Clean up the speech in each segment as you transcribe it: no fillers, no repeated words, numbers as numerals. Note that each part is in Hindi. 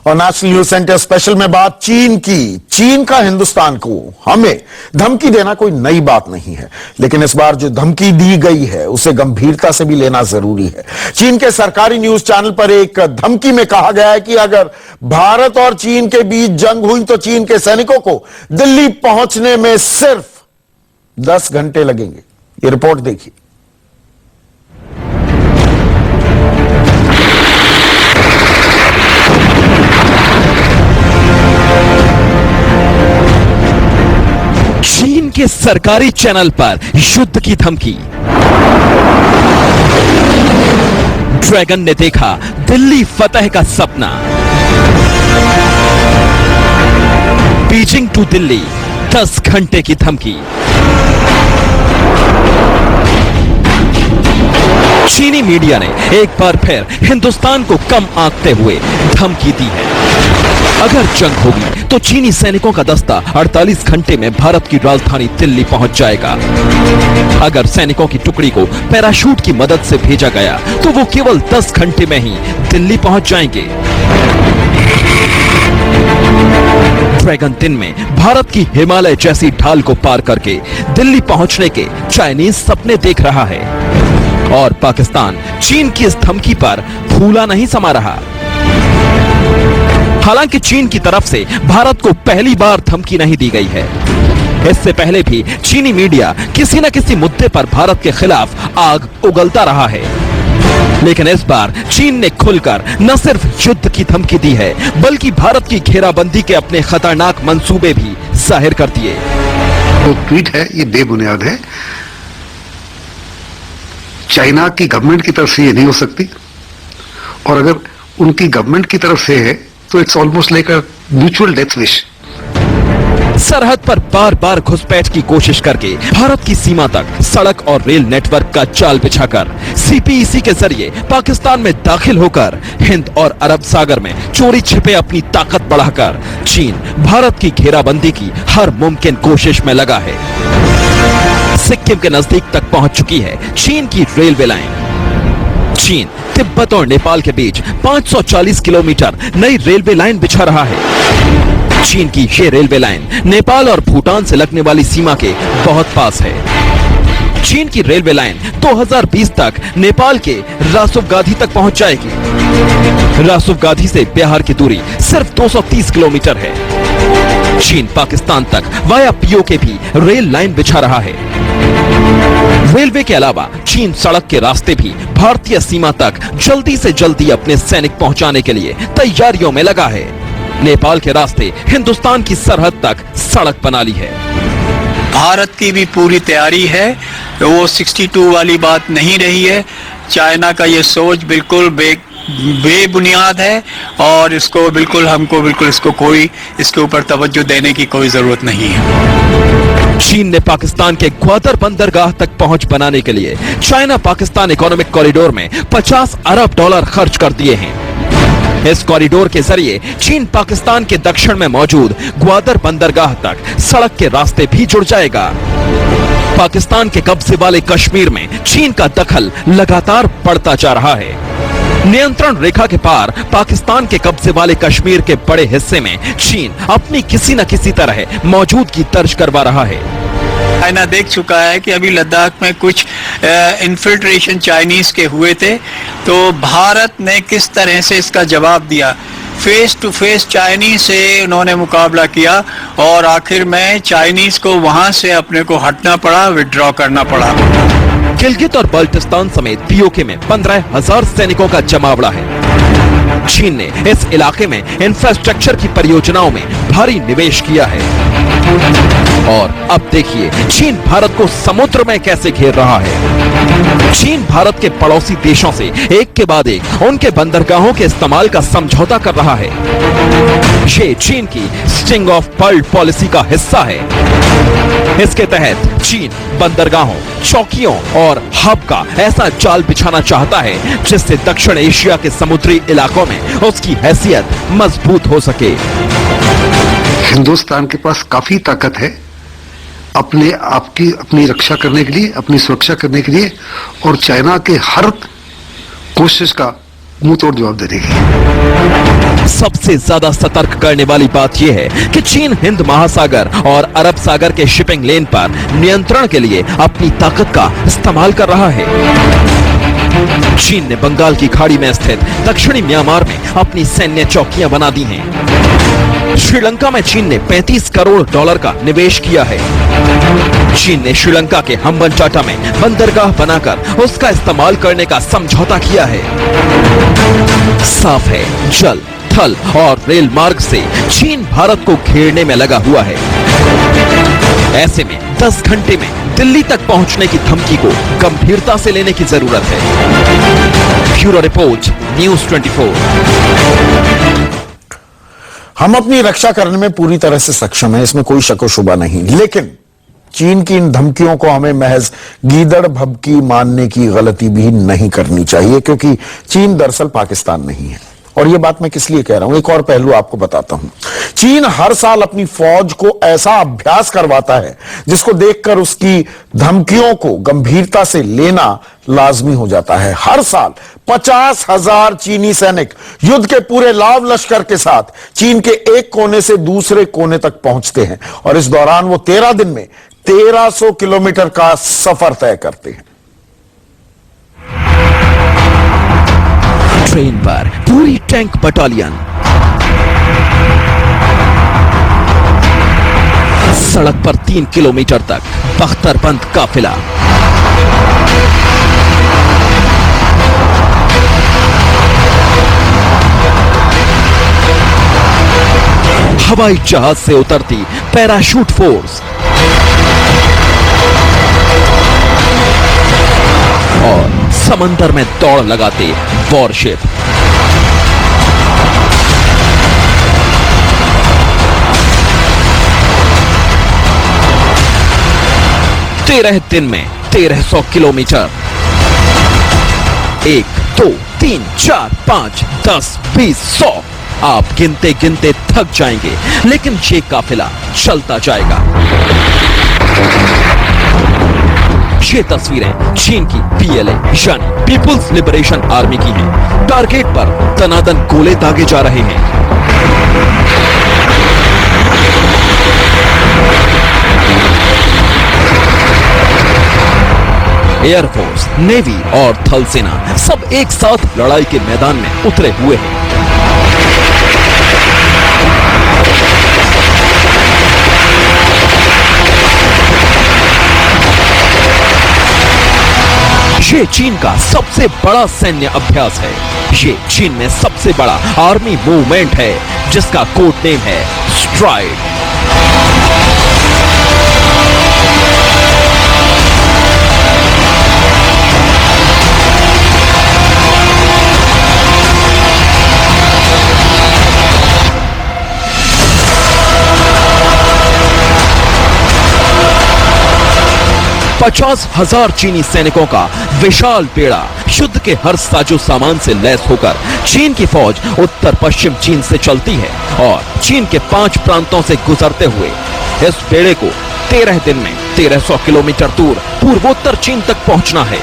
और नेशनल न्यूज सेंटर स्पेशल में बात चीन की। चीन का हिंदुस्तान को हमें धमकी देना कोई नई बात नहीं है, लेकिन इस बार जो धमकी दी गई है उसे गंभीरता से भी लेना जरूरी है। चीन के सरकारी न्यूज चैनल पर एक धमकी में कहा गया है कि अगर भारत और चीन के बीच जंग हुई तो चीन के सैनिकों को दिल्ली पहुंचने में सिर्फ 10 घंटे लगेंगे। ये रिपोर्ट देखिए। चीन के सरकारी चैनल पर युद्ध की धमकी। ड्रैगन ने देखा दिल्ली फतह का सपना। बीजिंग टू दिल्ली 10 घंटे की धमकी। चीनी मीडिया ने एक बार फिर हिंदुस्तान को कम आंकते हुए धमकी दी है। अगर जंग होगी तो चीनी सैनिकों का दस्ता 48 घंटे में भारत की राजधानी दिल्ली पहुंच जाएगा। अगर सैनिकों की टुकड़ी को पैराशूट की मदद से भेजा गया तो वो केवल 10 घंटे में ही दिल्ली पहुंच जाएंगे। ड्रैगन दिन में भारत की हिमालय जैसी ढाल को पार करके दिल्ली पहुंचने के चाइनीज सपने देख रहा है और पाकिस्तान चीन की इस धमकी पर फूला नहीं समा रहा। हालांकि चीन की तरफ से भारत को पहली बार धमकी नहीं दी गई है। इससे पहले भी चीनी मीडिया किसी न किसी मुद्दे पर भारत के खिलाफ आग उगलता रहा है, लेकिन इस बार चीन ने खुलकर न सिर्फ युद्ध की धमकी दी है बल्कि भारत की घेराबंदी के अपने खतरनाक मंसूबे भी जाहिर कर दिए। वो ट्वीट है, ये बेबुनियाद है। चाइना की गवर्नमेंट की तरफ से ये नहीं हो सकती, और अगर उनकी गवर्नमेंट की तरफ से है तो it's almost like a mutual death wish. सरहद पर बार बार घुसपैठ की कोशिश करके भारत की सीमा तक सड़क और रेल नेटवर्क का जाल बिछाकर सीपीईसी के जरिए पाकिस्तान में दाखिल होकर हिंद और अरब सागर में चोरी छिपे अपनी ताकत बढ़ाकर चीन भारत की घेराबंदी की हर मुमकिन कोशिश में लगा है। सिक्किम के नजदीक तक पहुंच चुकी है चीन की रेलवे लाइन। चीन तिब्बत और नेपाल के बीच 540 किलोमीटर नई रेलवे लाइन बिछा रहा है। चीन की ये रेलवे लाइन नेपाल और भूटान से लगने वाली सीमा के बहुत पास है। चीन की रेलवे लाइन 2020 तक नेपाल के रासुवगाधी तक पहुंच जाएगी। रासुवगाधी से बिहार की दूरी सिर्फ 230 किलोमीटर है। चीन पाकिस्तान तक वाया पीओके भी रेल लाइन बिछा रहा है। रेलवे के अलावा चीन सड़क के रास्ते भी भारतीय सीमा तक जल्दी से जल्दी अपने सैनिक पहुंचाने के लिए तैयारियों में लगा है। नेपाल के रास्ते हिंदुस्तान की सरहद तक सड़क बना ली है। भारत की भी पूरी तैयारी है, वो 62 वाली बात नहीं रही है। चाइना का ये सोच बिल्कुल बेबुनियाद है और इसको बिल्कुल हमको बिल्कुल इसको कोई इसके ऊपर तवज्जो देने की कोई जरूरत नहीं है। चीन ने पाकिस्तान के ग्वादर बंदरगाह तक पहुंच बनाने के लिए चाइना पाकिस्तान इकोनॉमिक कॉरिडोर में $50 अरब खर्च कर दिए हैं। इस कॉरिडोर के जरिए चीन पाकिस्तान के दक्षिण में मौजूद ग्वादर बंदरगाह तक सड़क के रास्ते भी जुड़ जाएगा। पाकिस्तान के कब्जे वाले कश्मीर में चीन का दखल लगातार बढ़ता जा रहा है। नियंत्रण रेखा के पार पाकिस्तान के कब्जे वाले कश्मीर के बड़े हिस्से में चीन अपनी किसी न किसी तरह मौजूदगी दर्ज करवा रहा है। चाइना देख चुका है कि अभी लद्दाख में कुछ इन्फिल्ट्रेशन चाइनीज के हुए थे, तो भारत ने किस तरह से इसका जवाब दिया। फेस टू फेस चाइनीज से उन्होंने मुकाबला किया और आखिर में चाइनीज को वहां से अपने को हटना पड़ा, विड्रॉ करना पड़ा। गिलगित और बाल्टिस्तान समेत पीओके में 15,000 सैनिकों का जमावड़ा है। चीन ने इस इलाके में इंफ्रास्ट्रक्चर की परियोजनाओं में भारी निवेश किया है और अब देखिए चीन भारत को समुद्र में कैसे घेर रहा है। चीन भारत के पड़ोसी देशों से एक के बाद एक उनके बंदरगाहों के इस्तेमाल का समझौता कर रहा है। ये चीन की स्टिंग ऑफ पर्ल पॉलिसी का हिस्सा है। इसके तहत चीन बंदरगाहों, चौकियों और हब का ऐसा जाल बिछाना चाहता है जिससे दक्षिण एशिया के समुद्री इलाकों में उसकी हैसियत मजबूत हो सके। हिंदुस्तान के पास काफी ताकत है अपने आप की अपनी रक्षा करने के लिए, अपनी सुरक्षा करने के लिए, और चाइना के हर कोशिश का मुंह तोड़ जवाब देने की। सबसे ज्यादा सतर्क करने वाली बात यह है कि चीन हिंद महासागर और अरब सागर के शिपिंग लेन पर नियंत्रण के लिए अपनी ताकत का इस्तेमाल कर रहा है। चीन ने बंगाल की खाड़ी में स्थित दक्षिणी म्यांमार में अपनी सैन्य चौकियां बना दी हैं। श्रीलंका में चीन ने $35 करोड़ का निवेश किया है। चीन ने श्रीलंका के हम्बनटाटा में बंदरगाह बनाकर उसका इस्तेमाल करने का समझौता किया है। साफ है, जल, थल और रेल मार्ग से चीन भारत को घेरने में लगा हुआ है। ऐसे में 10 घंटे में दिल्ली तक पहुंचने की धमकी को गंभीरता से लेने की जरूरत है। Bureau report, news 24। हम अपनी रक्षा करने में पूरी तरह से सक्षम हैं, इसमें कोई शक व शुबा नहीं, लेकिन चीन की इन धमकियों को हमें महज गीदड़ भभकी मानने की गलती भी नहीं करनी चाहिए, क्योंकि चीन दरअसल पाकिस्तान नहीं है। और यह बात मैं किस लिए कह रहा हूं, एक और पहलू आपको बताता हूं। चीन हर साल अपनी फौज को ऐसा अभ्यास करवाता है जिसको देखकर उसकी धमकियों को गंभीरता से लेना लाजमी हो जाता है। हर साल 50,000 चीनी सैनिक युद्ध के पूरे लाव लश्कर के साथ चीन के एक कोने से दूसरे कोने तक पहुंचते हैं और इस दौरान वो 13 दिन में 1300 किलोमीटर का सफर तय करते हैं। ट्रेन पर पूरी टैंक बटालियन, सड़क पर 3 किलोमीटर तक बख्तरबंद काफिला, हवाई जहाज से उतरती पैराशूट फोर्स और समंदर में दौड़ लगाते वॉरशिप। तेरह दिन में 1300 किलोमीटर। 1, 2, 3, 4, 5, 10, 20, 100 आप गिनते गिनते थक जाएंगे, लेकिन ये काफिला चलता जाएगा। ये तस्वीरें चीन की PLA यानी पीपुल्स लिबरेशन आर्मी की हैं। टारगेट पर तनादन गोले दागे जा रहे हैं। एयरफोर्स, नेवी और थल सेना सब एक साथ लड़ाई के मैदान में उतरे हुए हैं। ये चीन का सबसे बड़ा सैन्य अभ्यास है। ये चीन में सबसे बड़ा आर्मी मूवमेंट है जिसका कोड नेम है स्ट्राइड। $50,000 चीनी सैनिकों का विशाल बेड़ा युद्ध के हर साजो सामान से लैस होकर चीन की फौज उत्तर पश्चिम चीन से चलती है और चीन के 5 प्रांतों से गुजरते हुए इस बेड़े को 13 दिन में 1300 किलोमीटर दूर पूर्वोत्तर चीन तक पहुंचना है।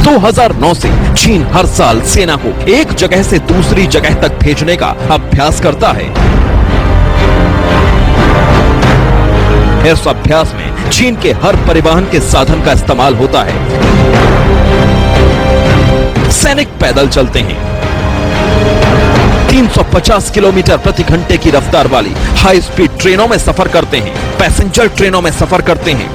तो 2009 से चीन हर साल सेना को एक जगह से दूसरी जगह तक भेजने का अभ्यास करता है। इस अभ्यास में चीन के हर परिवहन के साधन का इस्तेमाल होता है। सैनिक पैदल चलते हैं। 350 किलोमीटर प्रति घंटे की रफ्तार वाली हाई स्पीड ट्रेनों में सफर करते हैं। पैसेंजर ट्रेनों में सफर करते हैं।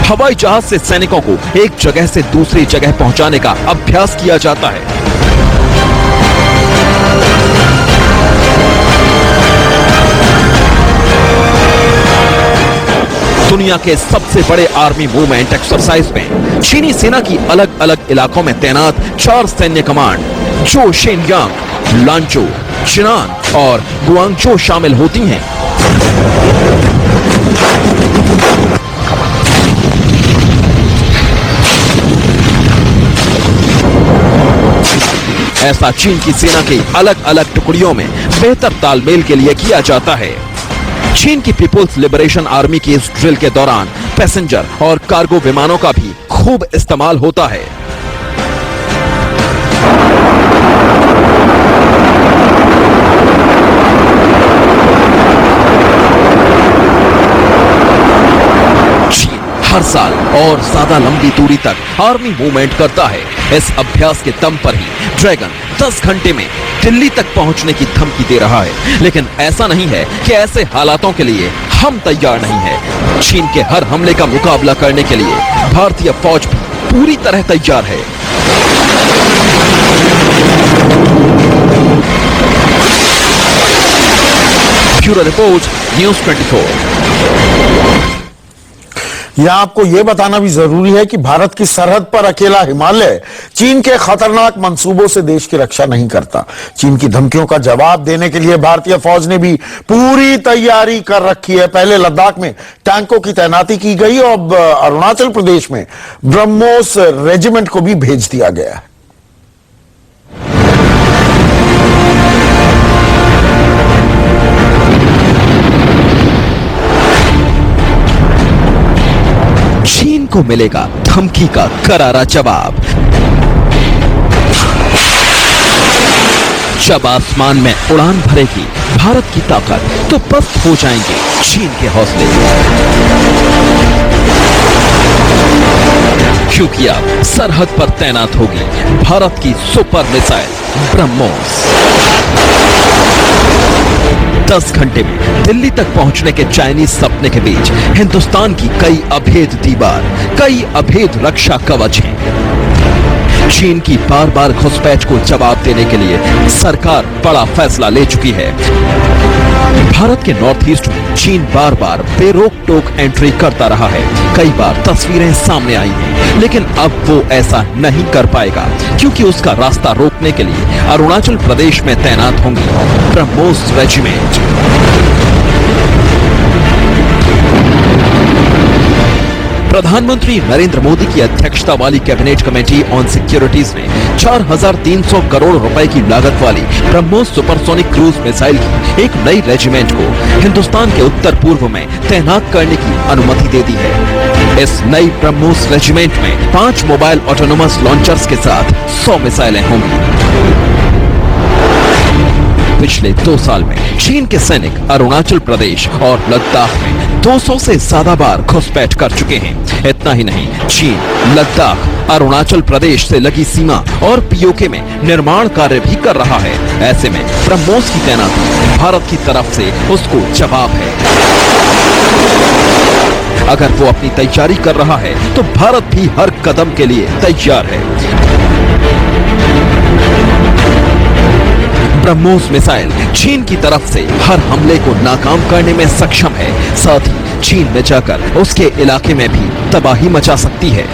हवाई जहाज से सैनिकों को एक जगह से दूसरी जगह पहुंचाने का अभ्यास किया जाता है। दुनिया के सबसे बड़े आर्मी मूवमेंट एक्सरसाइज में चीनी सेना की अलग अलग इलाकों में तैनात 4 सैन्य कमांड जो शेनयांग, लांचो, चिनान और गुआंगझो शामिल होती हैं। ऐसा चीन की सेना के अलग अलग टुकड़ियों में बेहतर तालमेल के लिए किया जाता है। चीन की पीपुल्स लिबरेशन आर्मी की इस ड्रिल के दौरान पैसेंजर और कार्गो विमानों का भी खूब इस्तेमाल होता है। हर साल और ज्यादा लंबी दूरी तक आर्मी मूवमेंट करता है। इस अभ्यास के दम पर ही ड्रैगन 10 घंटे में दिल्ली तक पहुंचने की धमकी दे रहा है। लेकिन ऐसा नहीं है कि ऐसे हालातों के लिए हम तैयार नहीं है। चीन के हर हमले का मुकाबला करने के लिए भारतीय फौज भी पूरी तरह तैयार है। Bureau report, news 24। यहां आपको यह बताना भी जरूरी है कि भारत की सरहद पर अकेला हिमालय चीन के खतरनाक मंसूबों से देश की रक्षा नहीं करता। चीन की धमकियों का जवाब देने के लिए भारतीय फौज ने भी पूरी तैयारी कर रखी है। पहले लद्दाख में टैंकों की तैनाती की गई और अब अरुणाचल प्रदेश में ब्रह्मोस रेजिमेंट को भी भेज दिया गया है। चीन को मिलेगा धमकी का करारा जवाब। जब आसमान में उड़ान भरेगी भारत की ताकत, तो पस्त हो जाएंगे चीन के हौसले। क्योंकि अब सरहद पर तैनात होगी भारत की सुपर मिसाइल ब्रह्मोस। 10 घंटे में दिल्ली तक पहुंचने के चाइनीज सपने के बीच हिंदुस्तान की कई अभेद दीवार, कई अभेद रक्षा कवच हैं। चीन की बार बार घुसपैठ को जवाब देने के लिए सरकार बड़ा फैसला ले चुकी है। भारत के नॉर्थ ईस्ट में चीन बार बार बेरोक टोक एंट्री करता रहा है। कई बार तस्वीरें सामने आई हैं, लेकिन अब वो ऐसा नहीं कर पाएगा, क्योंकि उसका रास्ता रोकने के लिए अरुणाचल प्रदेश में तैनात होंगी ब्रह्मोस रेजिमेंट। प्रधानमंत्री नरेंद्र मोदी की अध्यक्षता वाली कैबिनेट कमेटी ऑन सिक्योरिटीज ने 4,300 करोड़ रुपए की लागत वाली ब्रह्मोस सुपरसोनिक क्रूज मिसाइल की एक नई रेजिमेंट को हिंदुस्तान के उत्तर पूर्व में तैनात करने की अनुमति दे दी है। इस नई ब्रह्मोस रेजिमेंट में 5 मोबाइल ऑटोनोमस लॉन्चर्स के साथ 100 मिसाइलें होंगी। पिछले 2 साल में चीन के सैनिक अरुणाचल प्रदेश और लद्दाख में 200 से ज्यादा बार घुसपैठ कर चुके हैं। इतना ही नहीं, चीन लद्दाख, अरुणाचल प्रदेश से लगी सीमा और पीओके में निर्माण कार्य भी कर रहा है। ऐसे में ब्रह्मोस की तैनाती भारत की तरफ से उसको जवाब है। अगर वो अपनी तैयारी कर रहा है, तो भारत भी हर कदम के लिए तैयार है। ब्रह्मोस मिसाइल चीन की तरफ से हर हमले को नाकाम करने में सक्षम है। साथ ही चीन में जाकर उसके इलाके में भी तबाही मचा सकती है।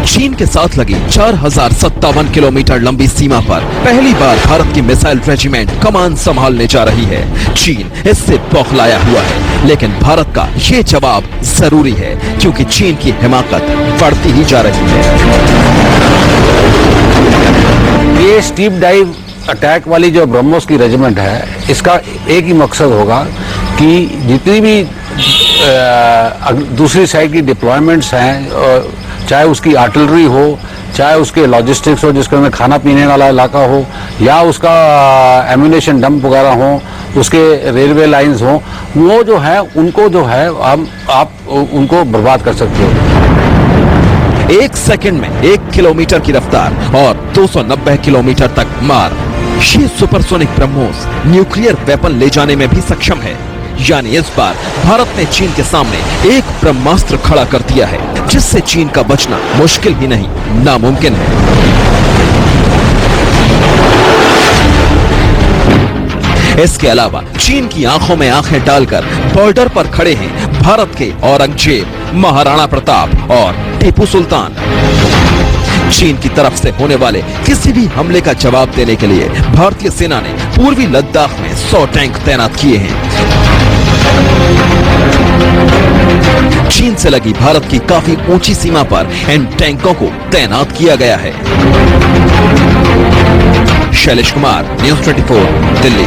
चीन के साथ लगी 4,057 किलोमीटर लंबी सीमा पर पहली बार भारत की मिसाइल रेजिमेंट कमान संभालने जा रही है। चीन इससे बौखलाया हुआ है, लेकिन भारत का ये जवाब जरूरी है, क्योंकि चीन की हिमाकत बढ़ती ही जा रही है। ये स्टीप डाइव अटैक वाली जो ब्रह्मोस की रेजिमेंट है, इसका एक ही मकसद होगा कि जितनी भी दूसरी साइड की डिप्लॉयमेंट्स हैं, चाहे उसकी आर्टिलरी हो, चाहे उसके लॉजिस्टिक्स हो जिसके अंदर खाना पीने वाला इलाका हो, या उसका एम्यूनेशन डंप वगैरह हो, उसके रेलवे लाइंस हो, वो जो है उनको जो है आप उनको बर्बाद कर सकते हो। 1 सेकंड में 1 किलोमीटर की रफ्तार और 290 किलोमीटर तक मार। ये सुपरसोनिक ब्रह्मोस न्यूक्लियर वेपन ले जाने में भी सक्षम है। यानी इस बार भारत ने चीन के सामने एक ब्रह्मास्त्र खड़ा कर दिया है, जिससे चीन का बचना मुश्किल ही नहीं, नामुमकिन है। इसके अलावा चीन की आंखों में आंखें डालकर बॉर्डर पर खड़े हैं भारत के औरंगजेब, महाराणा प्रताप और टीपू सुल्तान। चीन की तरफ से होने वाले किसी भी हमले का जवाब देने के लिए भारतीय सेना ने पूर्वी लद्दाख में 100 टैंक तैनात किए हैं। चीन से लगी भारत की काफी ऊंची सीमा पर इन टैंकों को तैनात किया गया है। शैलेश कुमार, न्यूज़ 24, दिल्ली।